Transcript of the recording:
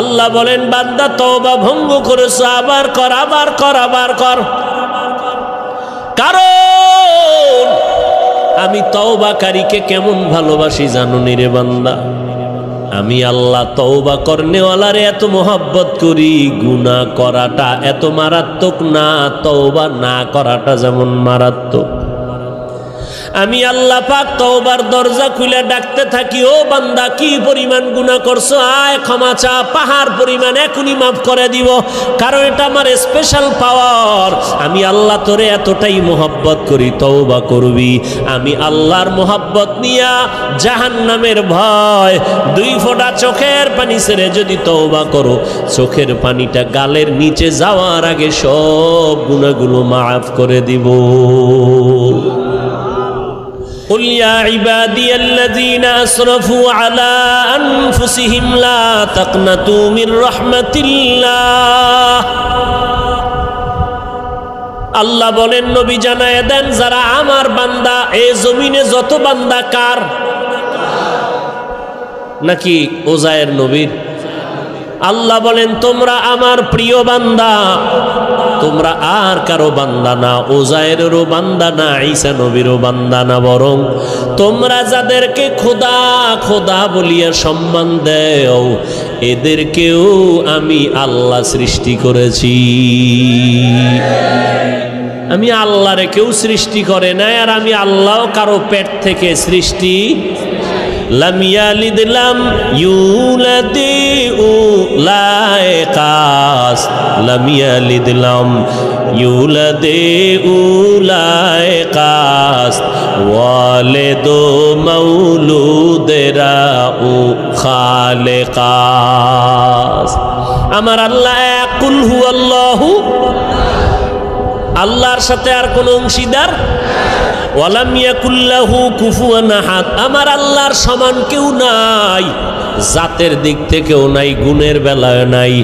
আল্লাহ বলেন বান্দা তওবা ভঙ্গ করেছো, আবার কর, আবার কর, আবার কর। কারণ আমি তওবাকারীকে কেমন ভালোবাসি জানুনি রে বান্দা। আমি আল্লাহ তওবা করনেওয়ালারে এত মোহাব্বত করি, গুনাহ করাটা এত মারাত্মক না, তওবা না করাটা যেমন মারাত্মক। আমি আল্লাহ পাক তওবার দরজা খুলে ডাকতে থাকি, ও বান্দা কি পরিমাণ গুনাহ করছো, আয় ক্ষমা চা, পাহাড় পরিমাণ এখনই মাফ করে দিব। কারণ এটা আমার স্পেশাল পাওয়ার। আমি আল্লাহ তোরে এতটাই মোহাব্বত করি, তওবা করবি। আমি আল্লাহর মোহাব্বত নিয়া জাহান্নামের ভয়, 2 ফোঁটা চোখের পানি ছেড়ে যদি তওবা করো, চোখের পানিটা গালের নিচে যাওয়ার আগে সব গুনাহগুলো মাফ করে দিব। قل يا عبادي الذين أسرفوا على أنفسهم لا تقنطوا من رحمة الله। আল্লাহ বলেন নবী জানায়ে দেন, যারা আমার বান্দা, এই জমিনে যত বান্দা কার নাকি ওজায়ের নবীর? আল্লাহ বলেন তোমরা আমার প্রিয় বান্দা, তোমরা আর কারো বান্দা না, ওজায়েরেরও বান্দা না, ঈসা নবীরও বান্দা না, বরং তোমরা যাদেরকে খোদা খোদা বলিয়া সম্মান দেও, এদেরকেও আমি আল্লাহ সৃষ্টি করেছি। আমি আল্লাহরে কেউ সৃষ্টি করে নাই, আর আমি আল্লাহও কারো পেট থেকে সৃষ্টি। লাম ইয়ালিদ লাম ইউলাদ উলাইকাস, লাম ইয়ালিদ লাম ইউলাদ উলাইকাস, ওয়ালিদু মাউলুদেরা উ খালিকাস। আমার আল্লাহ এক, কুল হুয়াল্লাহু, আল্লাহর সাথে আর কোন অংশীদার, ওয়ালাম ইয়াকুল্লাহু কুফুয়ান আহাদ, আমার আল্লাহর সমান কেউ নাই, জাতের দিক থেকেও নাই, গুণের বেলায় নাই।